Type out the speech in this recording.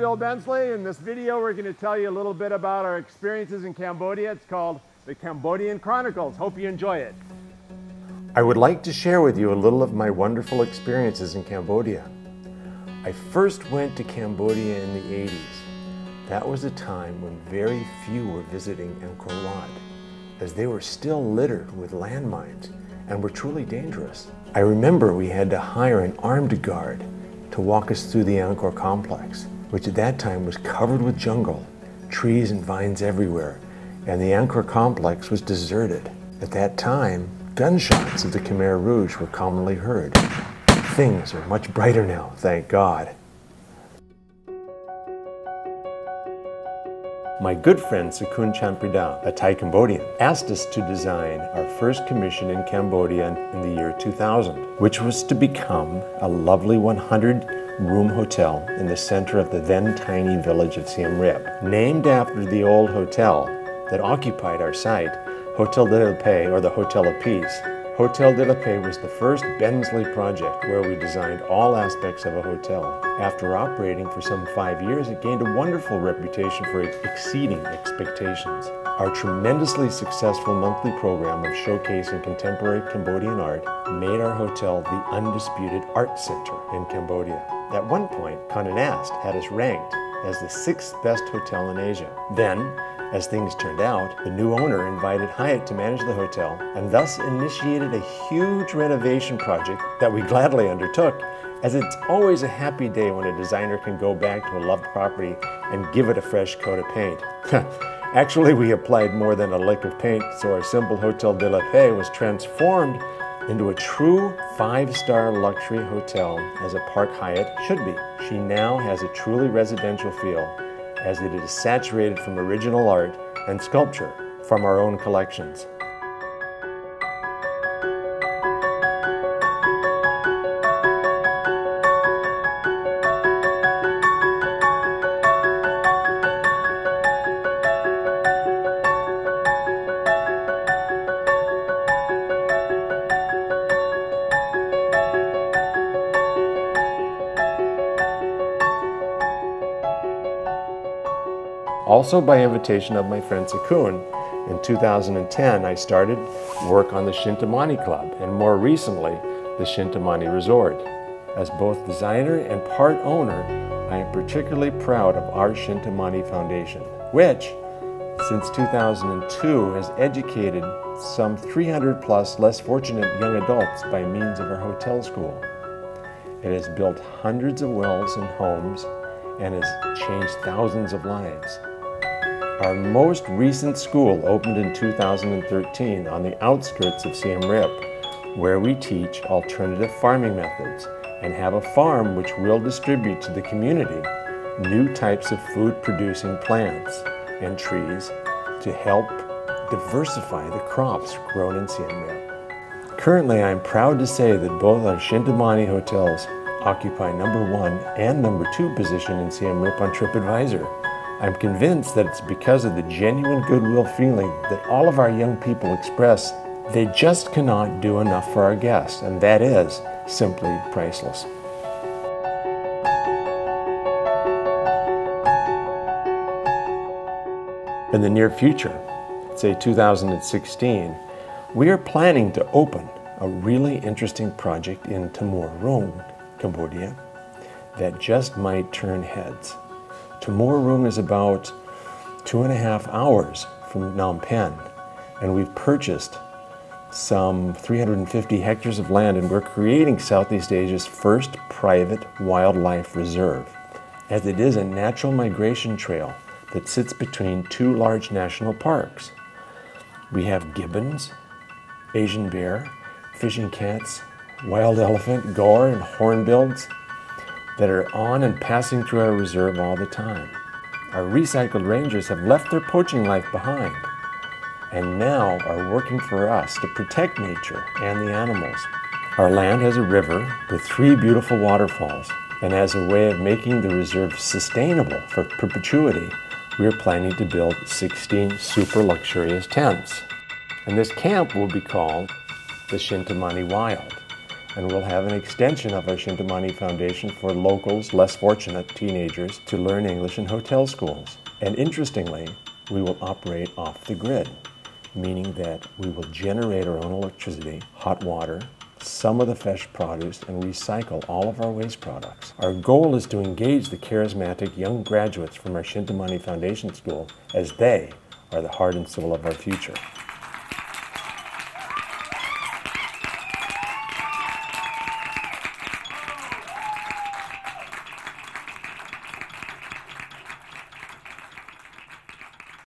Bill Bensley. In this video, we're going to tell you a little bit about our experiences in Cambodia. It's called the Cambodian Chronicles. Hope you enjoy it. I would like to share with you a little of my wonderful experiences in Cambodia. I first went to Cambodia in the 80s. That was a time when very few were visiting Angkor Wat, as they were still littered with landmines and were truly dangerous. I remember we had to hire an armed guard to walk us through the Angkor complex, which at that time was covered with jungle, trees and vines everywhere, and the Angkor complex was deserted. At that time, gunshots of the Khmer Rouge were commonly heard. Things are much brighter now, thank God. My good friend Sakun Chanprida, a Thai Cambodian, asked us to design our first commission in Cambodia in the year 2000, which was to become a lovely 100-room hotel in the center of the then tiny village of Siem Reap. Named after the old hotel that occupied our site, Hotel de la Paix, or the Hotel of Peace. Hotel de la Paix was the first Bensley project where we designed all aspects of a hotel. After operating for some 5 years, it gained a wonderful reputation for exceeding expectations. Our tremendously successful monthly program of showcasing contemporary Cambodian art made our hotel the undisputed art center in Cambodia. At one point, Condé Nast had us ranked as the 6th best hotel in Asia. Then, as things turned out, the new owner invited Hyatt to manage the hotel and thus initiated a huge renovation project that we gladly undertook, as it's always a happy day when a designer can go back to a loved property and give it a fresh coat of paint. Actually, we applied more than a lick of paint, so our simple Hotel de la Paix was transformed into a true 5-star luxury hotel, as a Park Hyatt should be. She now has a truly residential feel, as it is saturated from original art and sculpture from our own collections. Also by invitation of my friend Sakun, in 2010 I started work on the Shintamani Club, and more recently the Shintamani Resort. As both designer and part owner, I am particularly proud of our Shintamani Foundation, which since 2002 has educated some 300 plus less fortunate young adults by means of our hotel school. It has built hundreds of wells and homes and has changed thousands of lives. Our most recent school opened in 2013 on the outskirts of Siem Reap, where we teach alternative farming methods and have a farm which will distribute to the community new types of food-producing plants and trees to help diversify the crops grown in Siem Reap. Currently, I am proud to say that both our Shintamani hotels occupy #1 and #2 position in Siem Reap on TripAdvisor. I'm convinced that it's because of the genuine goodwill feeling that all of our young people express. They just cannot do enough for our guests, and that is simply priceless. In the near future, say 2016, we are planning to open a really interesting project in Timor Rung, Cambodia, that just might turn heads. Timor Rung is about 2.5 hours from Phnom Penh, and we've purchased some 350 hectares of land, and we're creating Southeast Asia's first private wildlife reserve, as it is a natural migration trail that sits between 2 large national parks. We have gibbons, Asian bear, fishing cats, wild elephant, gaur, and hornbills that are on and passing through our reserve all the time. Our recycled rangers have left their poaching life behind and now are working for us to protect nature and the animals. Our land has a river with 3 beautiful waterfalls, and as a way of making the reserve sustainable for perpetuity, we are planning to build 16 super luxurious tents. And this camp will be called the Shintamani Wild, And we'll have an extension of our Shintamani Foundation for locals, less fortunate teenagers to learn English in hotel schools. And interestingly, we will operate off the grid, meaning that we will generate our own electricity, hot water, some of the fresh produce, and recycle all of our waste products. Our goal is to engage the charismatic young graduates from our Shintamani Foundation School, as they are the heart and soul of our future.